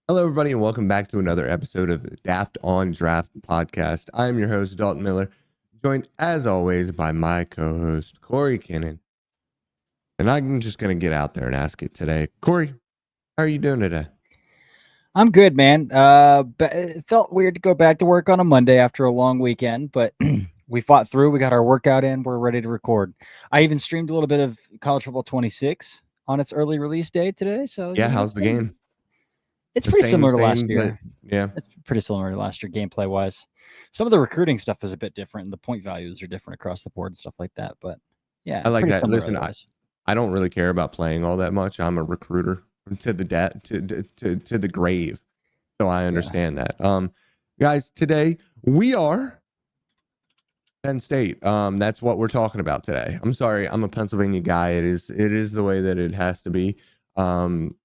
Hello, everybody, and welcome back to another episode of the Daft on Draft podcast. I'm your host, Dalton Miller, joined as always by my co host, Corey Kinnan. And I'm just going to get out there and ask it today. Corey, how are you doing today? I'm good, man. It felt weird to go back to work on a Monday after a long weekend, but we fought through. We got our workout in. We're ready to record. I even streamed a little bit of College Football 26 on its early release day today. So, Yeah, how's the game? it's The pretty same, similar to last same, but year. yeah, It's pretty similar to last year, gameplay wise. Some of the recruiting stuff is a bit different, and the point values are different across the board and stuff like that. But yeah, I like pretty that. similar Listen, otherwise. I don't really care about playing all that much. I'm a recruiter to the to the grave. So I Yeah. understand that. Guys, today we are Penn State. That's what we're talking about today. I'm sorry, I'm a Pennsylvania guy. It is the way that it has to be. Um,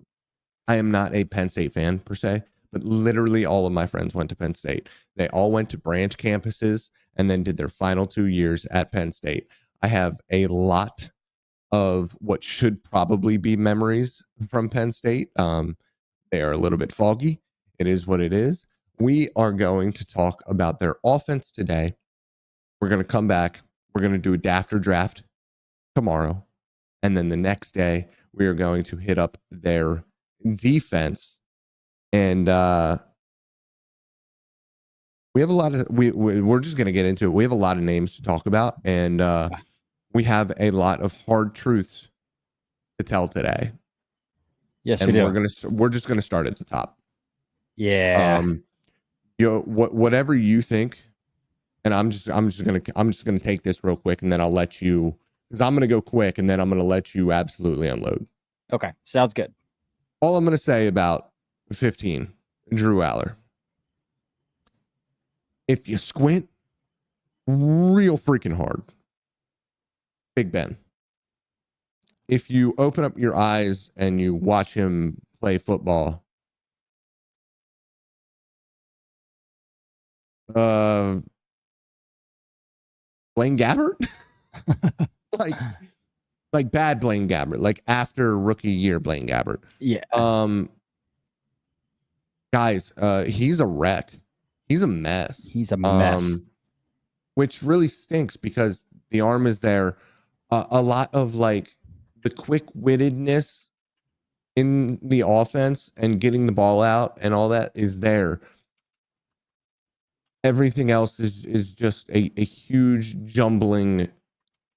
I am not a Penn State fan per se, but literally all of my friends went to Penn State. They all went to branch campuses and then did their final 2 years at Penn State. I have a lot of what should probably be memories from Penn State. They are a little bit foggy. It is what it is. We are going to talk about their offense today. We're going to come back. We're going to do a Dafter draft tomorrow. And then the next day, we are going to hit up their defense. And we have a lot of, we're just going to get into it. We have a lot of names to talk about. And we have a lot of hard truths to tell today. Yes, we And do. we're just going to start at the top. Yeah. Whatever you think. And I'm just gonna take this real quick, and then I'll let you, because I'm gonna go quick, and then I'm gonna let you absolutely unload. Okay. Sounds good. All I'm gonna say about 15, Drew Allar. If you squint real freaking hard, Big Ben. If you open up your eyes and you watch him play football, Blaine Gabbert, like like bad Blaine Gabbert, like after rookie year Blaine Gabbert. Yeah. Guys, he's a wreck. He's a mess. He's a mess. Which really stinks because the arm is there. A lot of like the quick wittedness in the offense and getting the ball out and all that is there. Everything else is just a huge jumbling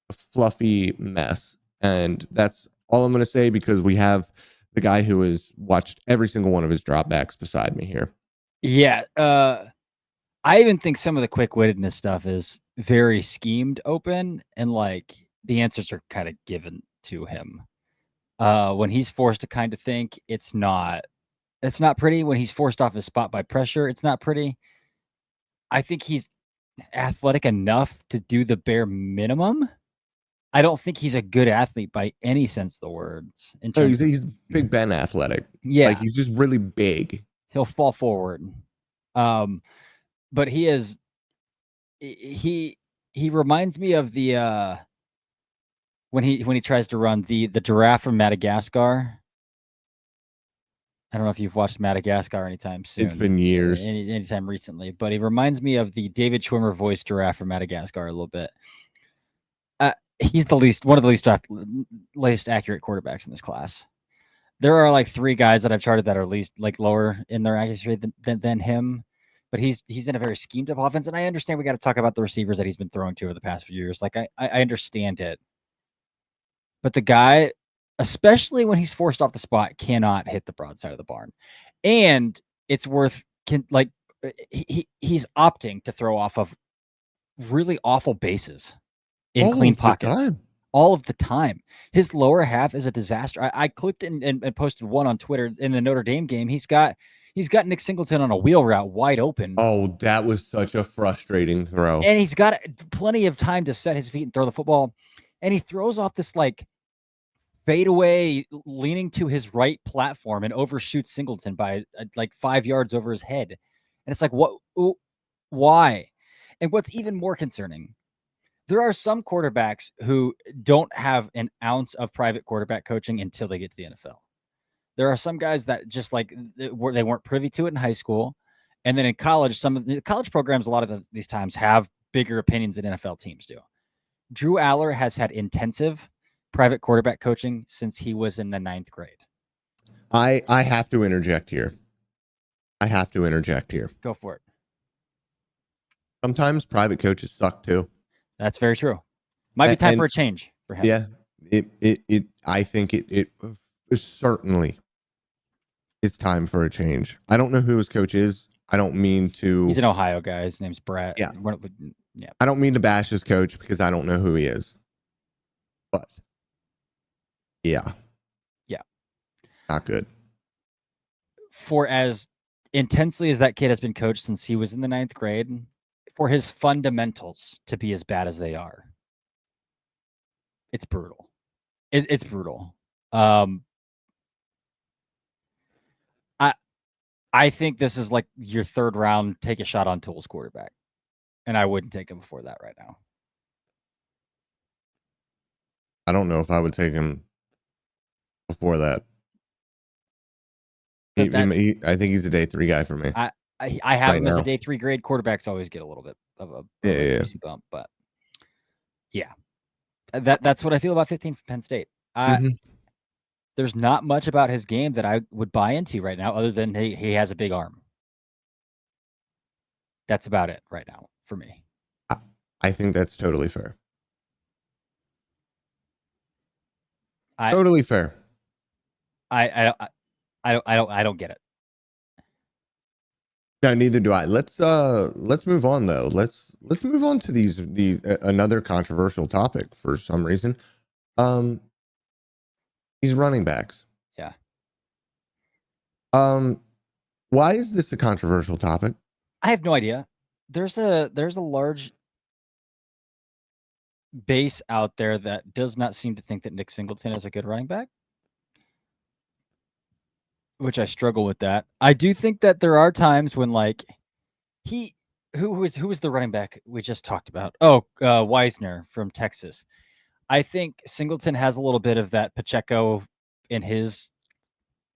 fluffy mess. And that's all I'm going to say because we have the guy who has watched every single one of his dropbacks beside me here. Yeah. I even think some of the quick-wittedness stuff is very schemed open and like the answers are kind of given to him. When he's forced to kind of think, it's not pretty. When he's forced off his spot by pressure, it's not pretty. I think he's athletic enough to do the bare minimum. I don't think he's a good athlete by any sense of the words in No, terms of he's Big Ben athletic. Like yeah, he's just really big. he'll fall forward. But he reminds me of the when he tries to run the giraffe from Madagascar. I don't know if you've watched Madagascar anytime soon. It's been years. Anytime recently, but he reminds me of the David Schwimmer voice giraffe from Madagascar a little bit. He's one of the least accurate quarterbacks in this class. There are like 3 guys that I've charted that are least like lower in their accuracy rate than him. But he's in a very schemed up offense, and I understand we got to talk about the receivers that he's been throwing to over the past few years. Like I understand it, but the guy, especially when he's forced off the spot, cannot hit the broadside of the barn, and it's worth he's opting to throw off of really awful bases in All clean of the pockets time. all of the time. His lower half is a disaster. I clicked and posted one on Twitter in the Notre Dame game. He's got Nick Singleton on a wheel route wide open. Oh, that was such a frustrating throw. And he's got plenty of time to set his feet and throw the football. And he throws off this like fadeaway leaning to his right platform and overshoots Singleton by like 5 yards over his head. And it's like, why? And what's even more concerning, there are some quarterbacks who don't have an ounce of private quarterback coaching until they get to the NFL. There are some guys that just like they weren't privy to it in high school, and then in college, some of the college programs a lot of these times have bigger opinions than NFL teams do. Drew Allar has had intensive private quarterback coaching since he was in the 9th grade. I have to interject here. Go for it. Sometimes private coaches suck too. That's very true. Might be time for a change for him. Yeah, I think it certainly is time for a change. I don't know who his coach is. I don't mean to. He's an Ohio guy. His name's Brett. Yeah. Yeah. I don't mean to bash his coach because I don't know who he is. But yeah. Yeah. Not good. For as intensely as that kid has been coached since he was in the 9th grade, for his fundamentals to be as bad as they are, it's brutal. It's brutal. I think this is like your 3rd round, take a shot on tools quarterback. And I wouldn't take him before that right now. I don't know if I would take him before that. I think he's a day 3 guy for me. I have him as a day 3 grade. Quarterbacks always get a little bit of a juicy bump, but yeah, that's what I feel about 15 from Penn State. There's not much about his game that I would buy into right now, other than he has a big arm. That's about it right now for me. I think that's totally fair. Totally fair. I don't get it. No, neither do I. Let's move on though. Let's move on to the another controversial topic for some reason. These running backs. Yeah. Why is this a controversial topic? I have no idea. There's a large base out there that does not seem to think that Nick Singleton is a good running back, which I struggle with that. I do think that there are times when like who was the running back we just talked about? Oh, Weisner from Texas. I think Singleton has a little bit of that Pacheco in his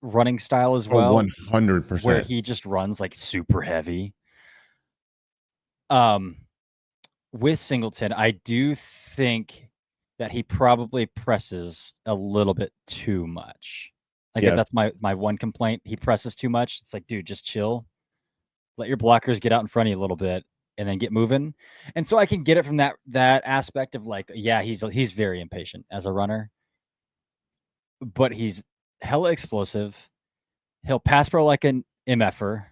running style as well. 100%. Where he just runs like super heavy. With Singleton, I do think that he probably presses a little bit too much. Like that's my one complaint. He presses too much. It's like, dude, just chill. Let your blockers get out in front of you a little bit and then get moving. And so I can get it from that aspect of like, yeah, he's very impatient as a runner, but he's hella explosive. He'll pass pro like an MFer,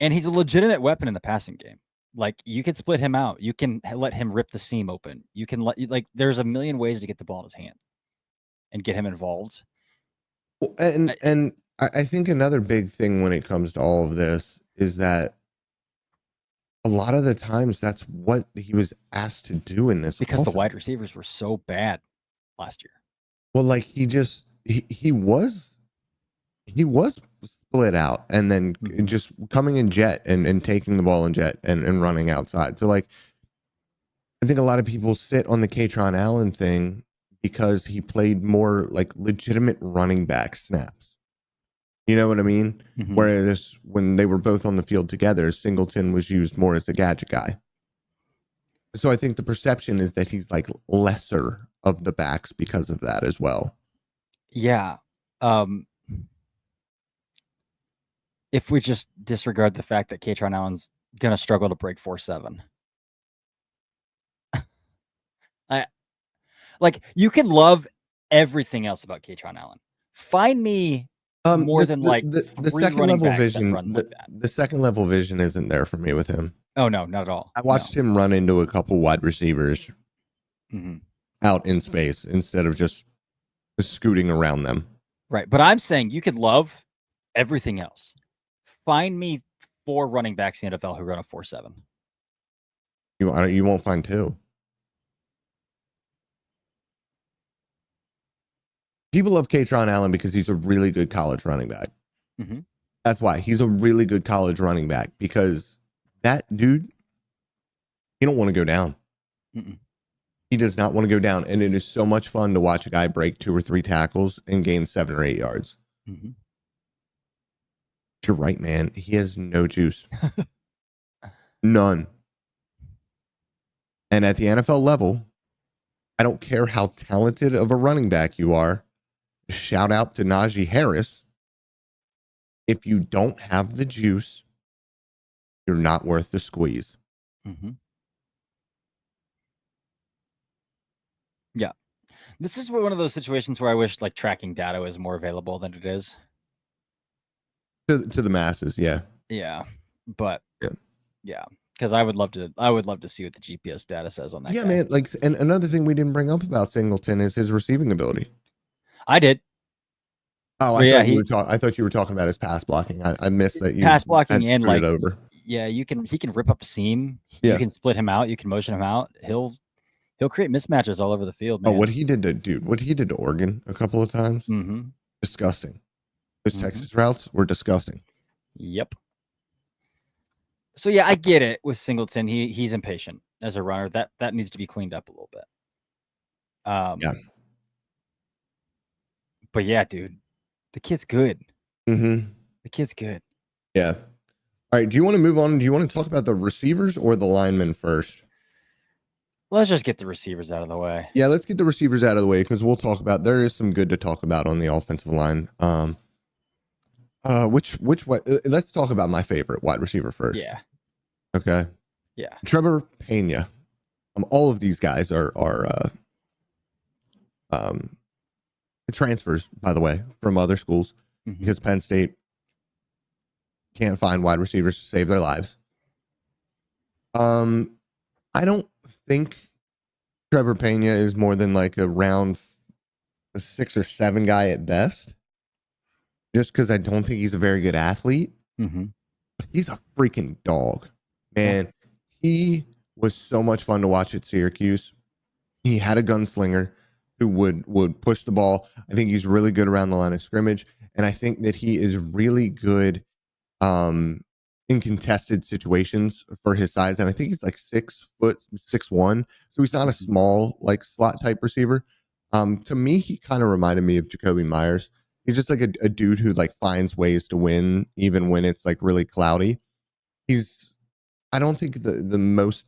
and he's a legitimate weapon in the passing game. Like you can split him out. You can let him rip the seam open. You can there's a million ways to get the ball in his hand and get him involved. And I think another big thing when it comes to all of this is that a lot of the times that's what he was asked to do in this because the wide receivers were so bad last year. Well, like he was split out and then just coming in jet and taking the ball in jet and running outside. So like I think a lot of people sit on the Kaytron Allen thing because he played more like legitimate running back snaps. You know what I mean? Mm-hmm. Whereas when they were both on the field together, Singleton was used more as a gadget guy. So I think the perception is that he's like lesser of the backs because of that as well. Yeah. If we just disregard the fact that Kaytron Allen's going to struggle to break 4.7. You can love everything else about Kaytron Allen. Find me more than the second level vision. The second level vision isn't there for me with him. Oh no, not at all. I watched him run into a couple wide receivers out in space instead of just scooting around them. Right, but I'm saying you could love everything else. Find me 4 running backs in the NFL who run a 4.7. You won't find 2. People love Kaytron Allen because he's a really good college running back. Mm-hmm. That's why he's a really good college running back, because that dude, he don't want to go down. Mm-mm. He does not want to go down. And it is so much fun to watch a guy break 2 or 3 tackles and gain 7 or 8 yards. Mm-hmm. You're right, man. He has no juice. None. And at the NFL level, I don't care how talented of a running back you are. Shout out to Najee Harris. If you don't have the juice, you're not worth the squeeze. Mm-hmm. Yeah. This is one of those situations where I wish like tracking data was more available than it is. To the masses, yeah. Yeah. But Yeah. yeah. Because I would love to see what the GPS data says on that Yeah, guy. man. Like, and another thing we didn't bring up about Singleton is his receiving ability. I did. Oh, But yeah, I thought you were talking about his pass blocking. I missed that you pass had blocking and screwed like it over. yeah, he can rip up a seam. Yeah. You can split him out. You can motion him out. He'll create mismatches all over the field, man. Oh, what he did to Oregon a couple of times, Mm-hmm. disgusting. Those Mhm. Texas routes were disgusting. Yep. So yeah, I get it with Singleton. He's impatient as a runner. That needs to be cleaned up a little bit. Yeah. But yeah, dude, the kid's good. Mm-hmm. The kid's good. Yeah. All right. Do you want to move on? Do you want to talk about the receivers or the linemen first? Let's just get the receivers out of the way. Yeah, let's get the receivers out of the way because we'll talk about. There is some good to talk about on the offensive line. Which let's talk about my favorite wide receiver first. Yeah. Okay. Yeah. Trevor Pena. All of these guys are transfers, by the way, from other schools because Penn State can't find wide receivers to save their lives. I don't think Trevor Pena is more than like a round 6 or 7 guy at best. Just because I don't think he's a very good athlete. Mm-hmm. But he's a freaking dog. Man, he was so much fun to watch at Syracuse. He had a gunslinger who would push the ball. I think he's really good around the line of scrimmage. And I think that he is really good in contested situations for his size. And I think he's like 6'1". So he's not a small like slot type receiver. To me, he kind of reminded me of Jacoby Myers. He's just like a dude who like finds ways to win even when it's like really cloudy. I don't think the most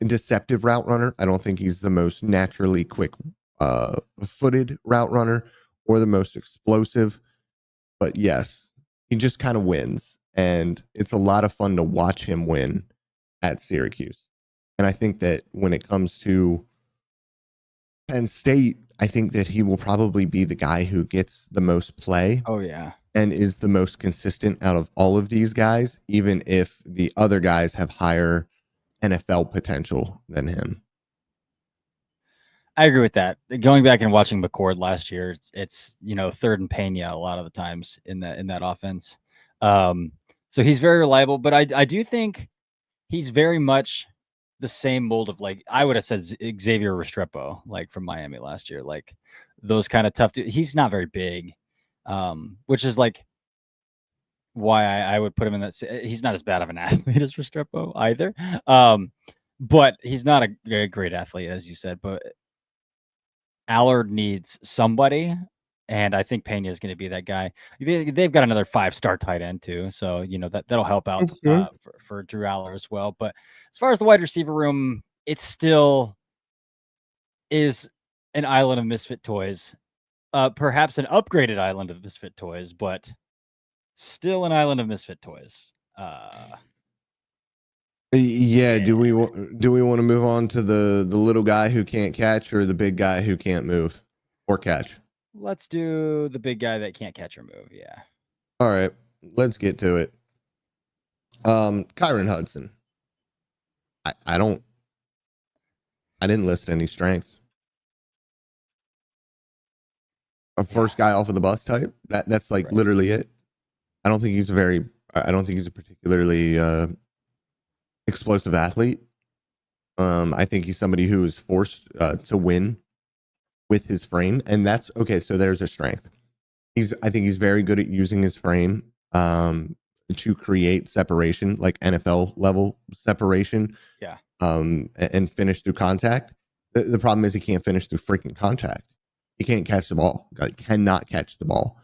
deceptive route runner. I don't think he's the most naturally quick footed route runner or the most explosive. But yes, he just kind of wins. And it's a lot of fun to watch him win at Syracuse. And I think that when it comes to Penn State, I think that he will probably be the guy who gets the most play. Oh yeah. And is the most consistent out of all of these guys, even if the other guys have higher NFL potential than him. I agree with that. Going back and watching McCord last year, it's third and Pena a lot of the times in that offense. So he's very reliable, but I do think he's very much the same mold of like I would have said Xavier Restrepo, like from Miami last year, like those kind of tough. He's not very big, which is like why I would put him in that. He's not as bad of an athlete as Restrepo either, but he's not a great athlete as you said. But Allard needs somebody, and I think Pena is going to be that guy. They've got another 5-star tight end too, so that'll help out for Drew Allar as well. But as far as the wide receiver room, it still is an island of misfit toys, perhaps an upgraded island of misfit toys, but still an island of misfit toys. Yeah. Do we want to move on to the little guy who can't catch or the big guy who can't move or catch? Let's do the big guy that can't catch or move. Yeah. All right, let's get to it. Kyron Hudson. I didn't list any strengths. A first guy off of the bus type. That's like literally it. I don't think he's a particularly explosive athlete. I think he's somebody who is forced to win with his frame, and that's okay. So there's a strength. I think he's very good at using his frame to create separation, like NFL level separation. Yeah. And finish through contact. The problem is he can't finish through freaking contact. he can't catch the ball. Cannot catch the ball.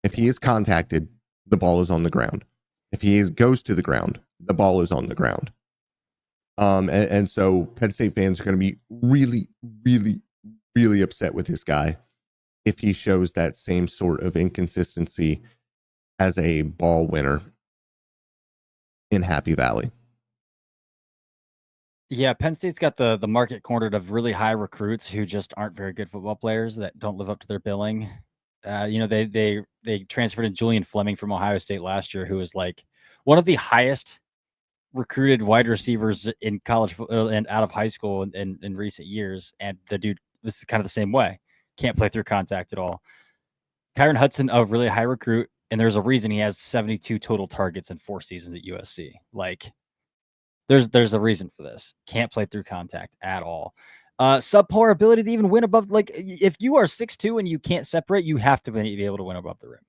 If he is contacted, the ball is on the ground. If he goes to the ground, the ball is on the ground. And so Penn State fans are going to be really, really, really upset with this guy if he shows that same sort of inconsistency as a ball winner in Happy Valley. Yeah, Penn State's got the market cornered of really high recruits who just aren't very good football players that don't live up to their billing. They transferred in Julian Fleming from Ohio State last year, who was like one of the highest recruited wide receivers in college and out of high school in recent years. And the dude, this is kind of the same way. Can't play through contact at all. Kyron Hudson, a really high recruit, and there's a reason he has 72 total targets in 4 seasons at USC. Like, there's a reason for this. Can't play through contact at all. Subpar ability to even win above. Like, if you are 6'2" and you can't separate, you have to be able to win above the rim.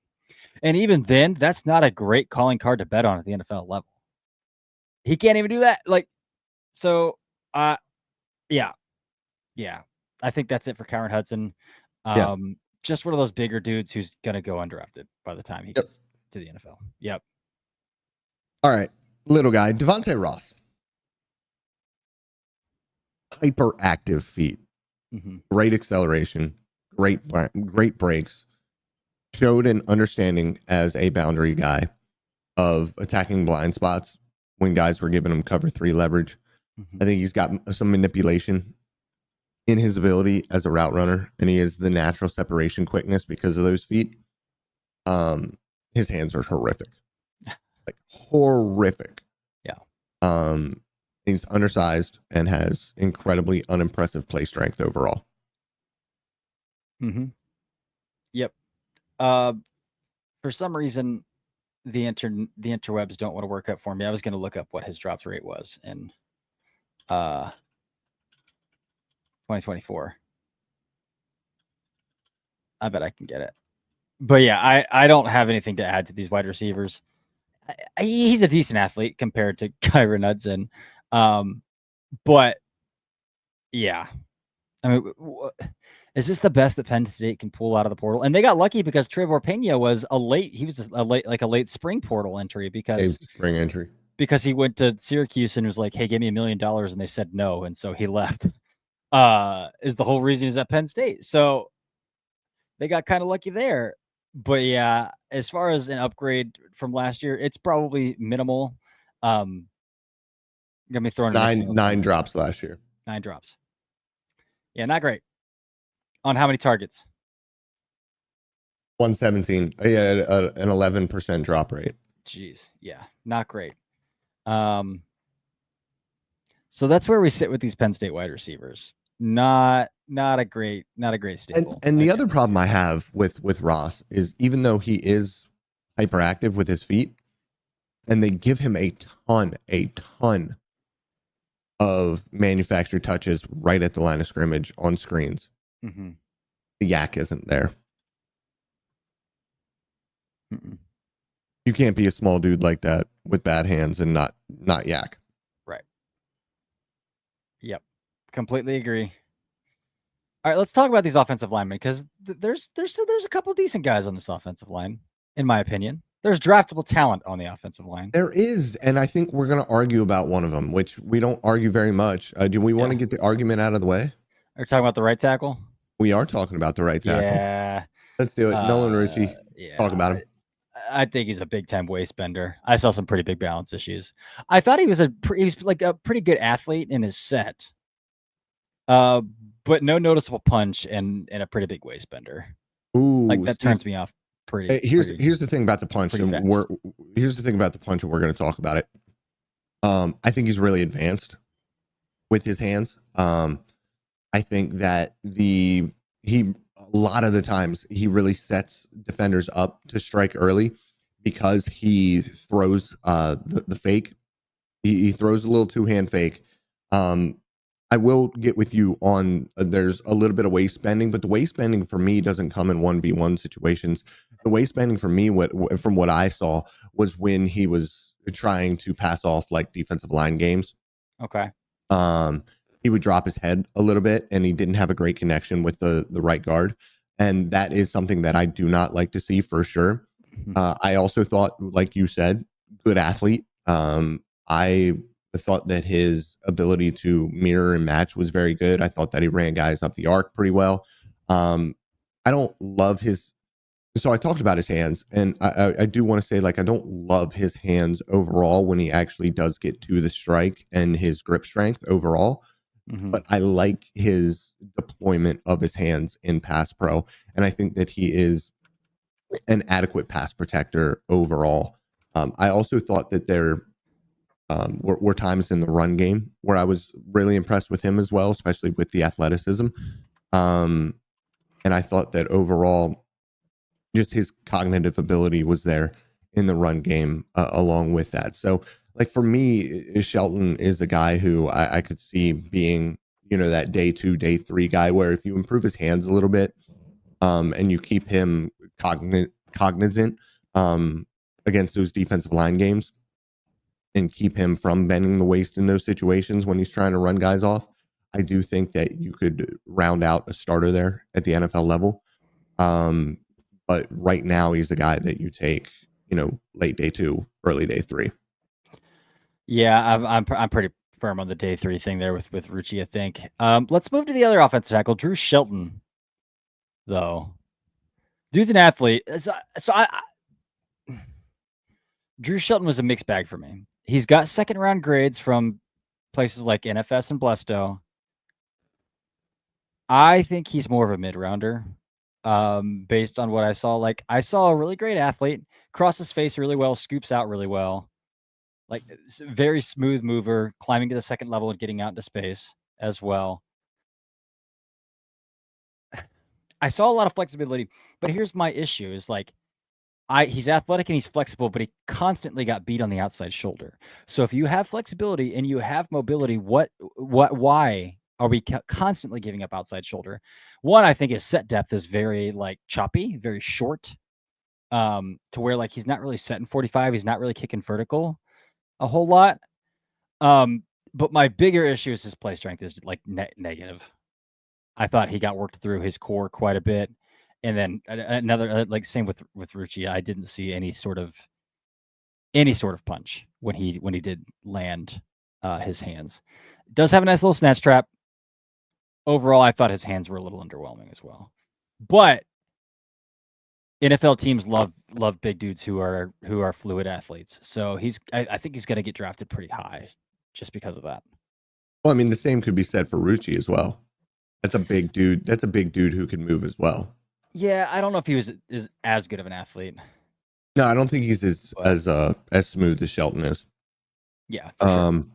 And even then, that's not a great calling card to bet on at the NFL level. He can't even do that. Like, so, yeah. I think that's it for Kyron Hudson. Just one of those bigger dudes who's gonna go undrafted by the time he gets to the NFL. Yep. All right, little guy, Devontae Ross. Hyperactive feet, great acceleration, great breaks. Showed an understanding as a boundary guy of attacking blind spots when guys were giving him cover 3 leverage. I think he's got some manipulation in his ability as a route runner, and he has the natural separation quickness because of those feet. His hands are horrific, like horrific. Yeah. He's undersized and has incredibly unimpressive play strength overall. Yep. For some reason, the interwebs don't want to work up for me. I was going to look up what his drops rate was in 2024. I bet I can get it. But yeah, I don't have anything to add to these wide receivers. He's a decent athlete compared to Kyron Hudson. But yeah, I mean, is this the best that Penn State can pull out of the portal? And they got lucky because Trevor Pena was a late spring portal entry because he went to Syracuse and was like, hey, give me $1 million. And they said no. And so he left, is the whole reason he's at Penn State. So they got kind of lucky there. But yeah, as far as an upgrade from last year, it's probably minimal. Got me throwing 9 drops last year. 9 drops. Yeah, not great. On how many targets? 117. Yeah, an 11% drop rate. Jeez, yeah, not great. So that's where we sit with these Penn State wide receivers. Not a great staple. And the other problem I have with Ross is even though he is hyperactive with his feet, and they give him a ton of manufactured touches right at the line of scrimmage on screens. The yak isn't there. You can't be a small dude like that with bad hands and not yak. Right. Yep. Completely agree. All right, let's talk about these offensive linemen because there's a couple of decent guys on this offensive line, in my opinion. There's draftable talent on the offensive line. There is, and I think we're going to argue about one of them, which we don't argue very much. Do we want to get the argument out of the way? Are you talking about the right tackle? We are talking about the right tackle. Yeah. Let's do it. Nolan Ritchie. Talk about him. I think he's a big time waist bender. I saw some pretty big balance issues. I thought he was like a pretty good athlete in his set. But no noticeable punch and a pretty big waist bender. Ooh, like that turns me off pretty. Here's the thing about the punch, and here's the thing about the punch, and we're going to talk about it. I think he's really advanced with his hands. I think that a lot of the times he really sets defenders up to strike early because he throws the fake. He throws a little 2-hand fake. I will get with you on there's a little bit of waist bending, but the waist bending for me doesn't come in 1v1 situations. The waist bending for me, from what I saw, was when he was trying to pass off like defensive line games. Okay. he would drop his head a little bit, and he didn't have a great connection with the right guard, and that is something that I do not like to see for sure. I also thought, like you said, good athlete. I thought that his ability to mirror and match was very good. I thought that he ran guys up the arc pretty well. I don't love his. So I talked about his hands, and I do want to say, like, I don't love his hands overall when he actually does get to the strike and his grip strength overall. But I like his deployment of his hands in pass pro, and I think that he is an adequate pass protector overall. I also thought that there were times in the run game where I was really impressed with him as well, especially with the athleticism. And I thought that overall, just his cognitive ability was there in the run game along with that. So, like for me, Shelton is a guy who I could see being, that day 2, day 3 guy, where if you improve his hands a little bit, and you keep him cognizant against those defensive line games, and keep him from bending the waist in those situations when he's trying to run guys off, I do think that you could round out a starter there at the NFL level. But right now he's a guy that you take, late day 2, early day 3. Yeah, I'm pretty firm on the day 3 thing there with Rucci, I think. Let's move to the other offensive tackle, Drew Shelton, though. Dude's an athlete. Drew Shelton was a mixed bag for me. He's got second round grades from places like NFS and Blesto. I think he's more of a mid rounder, based on what I saw. Like, I saw a really great athlete, crosses face really well, scoops out really well, like very smooth mover, climbing to the second level and getting out into space as well. I saw a lot of flexibility, but here's my issue: is like, he's athletic and he's flexible, but he constantly got beat on the outside shoulder. So if you have flexibility and you have mobility, why are we constantly giving up outside shoulder? One, I think his set depth is very like choppy, very short, to where like he's not really set in 45. He's not really kicking vertical a whole lot. But my bigger issue is his play strength is like negative. I thought he got worked through his core quite a bit. And then another, like same with Rucci, I didn't see any sort of punch when he did land his hands. Does have a nice little snatch trap. Overall, I thought his hands were a little underwhelming as well. But NFL teams love big dudes who are fluid athletes. So I think he's going to get drafted pretty high just because of that. Well, I mean, the same could be said for Rucci as well. That's a big dude. That's a big dude who can move as well. Yeah, I don't know if he was as good of an athlete. No, I don't think he's as smooth as Shelton is. Yeah. Sure.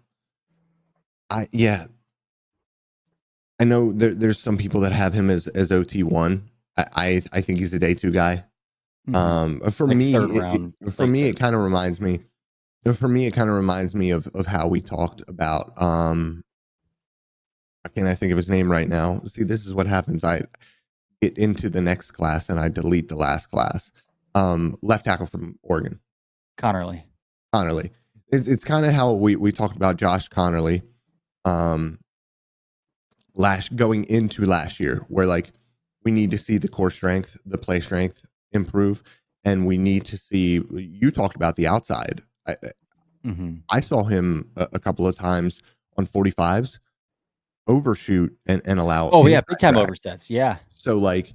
I know there's some people that have him as OT1. I think he's a day 2 guy. For like me, it kind of reminds me. For me, it kind of reminds me of how we talked about. I can't think of his name right now. See, this is what happens. I get into the next class and I delete the last class. Left tackle from Oregon, Connerly. It's kind of how we talked about Josh Connerly, going into last year, where like we need to see the core strength, the play strength improve, and we need to see. You talked about the outside. I saw him a couple of times on 45s overshoot and allow. Oh yeah, big time oversets. Yeah. So like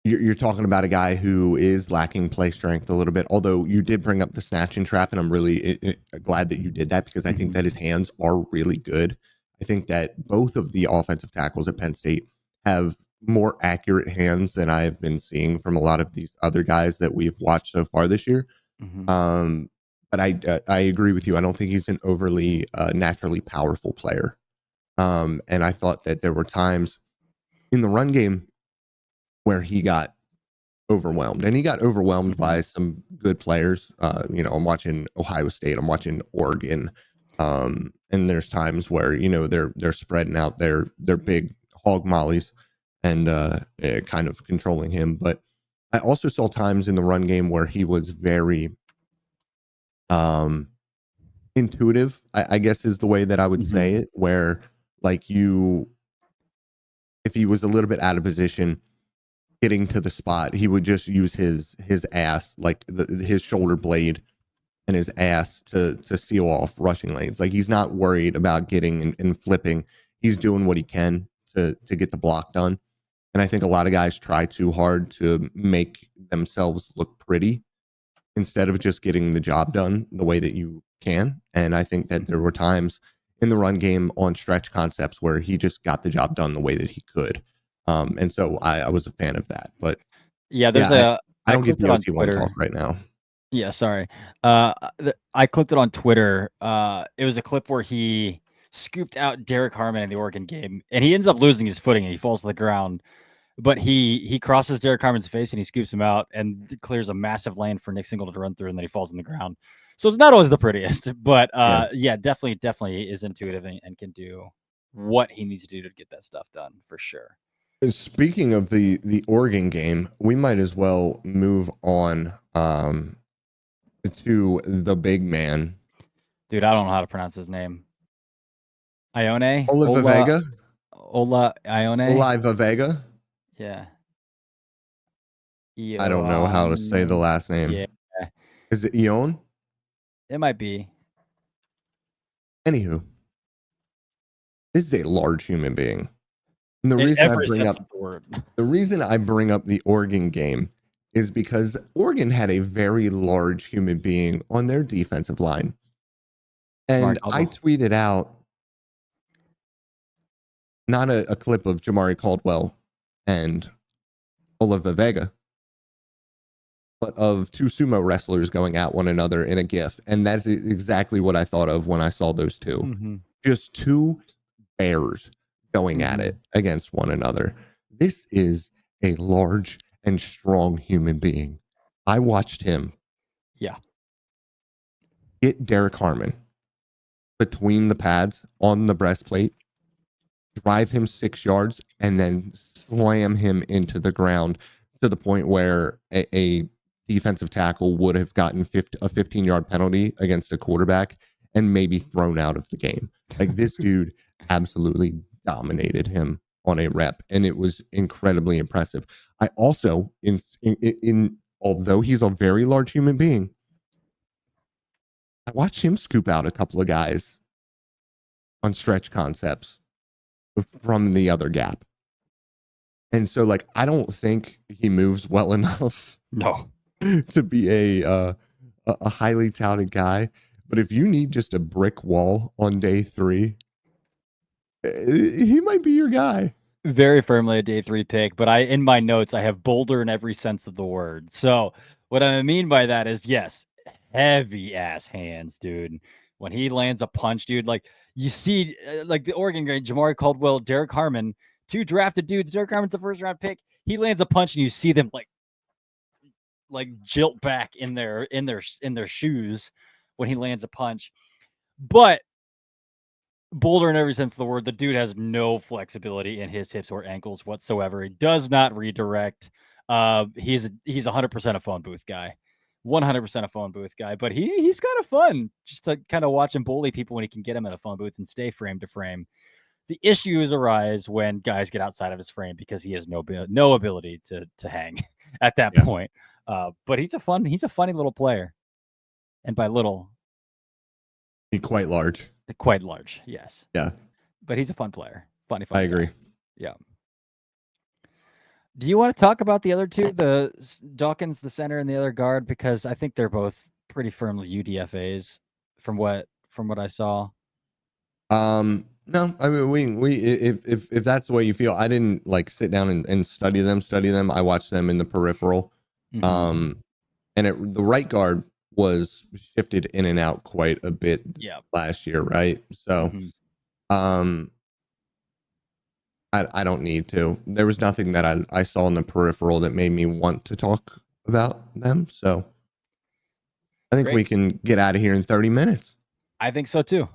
you're talking about a guy who is lacking play strength a little bit. Although you did bring up the snatching trap, and I'm really glad that you did that, because I think that his hands are really good. I think that both of the offensive tackles at Penn State have more accurate hands than I've been seeing from a lot of these other guys that we've watched so far this year. But I agree with you. I don't think he's an overly naturally powerful player. And I thought that there were times in the run game where he got overwhelmed, and he got overwhelmed by some good players. I'm watching Ohio State, I'm watching Oregon. And there's times where, they're spreading out their big hog mollies and kind of controlling him. But I also saw times in the run game where he was very intuitive, I guess is the way that I would say it, where like if he was a little bit out of position getting to the spot, he would just use his ass, like his shoulder blade and his ass to seal off rushing lanes. Like he's not worried about getting and flipping. He's doing what he can to get the block done. And I think a lot of guys try too hard to make themselves look pretty instead of just getting the job done the way that you can. And I think that there were times in the run game on stretch concepts where he just got the job done the way that he could. And so I was a fan of that. But Yeah, I don't get clicked the it on OT1 Twitter. talk right now. Yeah, sorry. I clipped it on Twitter. It was a clip where he scooped out Derek Harmon in the Oregon game, and he ends up losing his footing and he falls to the ground. But he crosses Derek Harmon's face and he scoops him out and clears a massive lane for Nick Singleton to run through, and then he falls on the ground. So it's not always the prettiest, but yeah, definitely is intuitive and can do what he needs to do to get that stuff done for sure. Speaking of the Oregon game, we might as well move on to the big man. Dude, I don't know how to pronounce his name. Ione? Oliva Vega? Ola Ione? Oliva Vega? Yeah. I don't know how to say the last name. Yeah. Is it Ion? It might be. Anywho, this is a large human being. And the reason I bring up the Oregon game is because Oregon had a very large human being on their defensive line. And I tweeted out not a clip of Jamari Caldwell and Oliva Vega, but of two sumo wrestlers going at one another in a GIF. And that's exactly what I thought of when I saw those two. Mm-hmm. Just two bears going at it against one another. This is a large and strong human being. I watched him get Derek Harmon between the pads on the breastplate, drive him 6 yards, and then slam him into the ground to the point where a defensive tackle would have gotten a 15-yard penalty against a quarterback and maybe thrown out of the game. Like this dude absolutely dominated him on a rep, and it was incredibly impressive. I also, in although he's a very large human being, I watched him scoop out a couple of guys on stretch concepts from the other gap. And so, like, I don't think he moves well enough to be a highly touted guy. But if you need just a brick wall on day 3, he might be your guy. Very firmly a day 3 pick, but in my notes, I have Boulder in every sense of the word. So what I mean by that is, yes, heavy ass hands, dude. When he lands a punch, dude, like you see, like the Oregon great Jamari Caldwell, Derek Harmon, 2 drafted dudes. Derek Harmon's a first round pick. He lands a punch, and you see them like jilt back in their shoes when he lands a punch. But Boulder in every sense of the word, the dude has no flexibility in his hips or ankles whatsoever. He does not redirect. He's 100% a phone booth guy, 100% a phone booth guy. But he's kind of fun just to kind of watch him bully people when he can get him in a phone booth and stay frame to frame. The issues arise when guys get outside of his frame because he has no ability to hang at that point. But he's a funny little player, and by little, he's quite large. Quite large, yes. Yeah. But he's a fun player. Funny I agree. Guy. Yeah. Do you want to talk about the other two, the Dawkins, the center, and the other guard? Because I think they're both pretty firmly UDFAs from what I saw. No, I mean we if that's the way you feel. I didn't like sit down and study them. I watched them in the peripheral. And the right guard was shifted in and out quite a bit last year, right? So I don't need to. There was nothing that I saw in the peripheral that made me want to talk about them. So I think we can get out of here in 30 minutes. I think so too.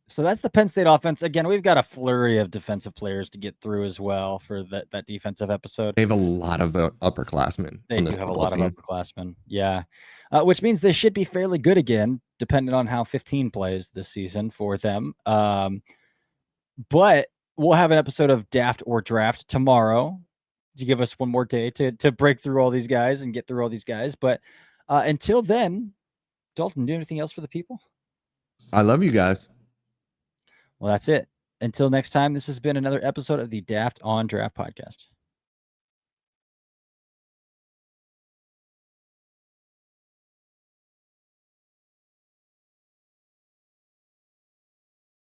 So that's the Penn State offense. Again, we've got a flurry of defensive players to get through as well for that defensive episode. They have a lot of upperclassmen. They do have a lot of upperclassmen. Yeah. Which means they should be fairly good again, depending on how 15 plays this season for them. But we'll have an episode of Daft or Draft tomorrow to give us one more day to break through all these guys and get through all these guys. But until then, Dalton, do anything else for the people? I love you guys. Well, that's it. Until next time, this has been another episode of the Daft on Draft podcast.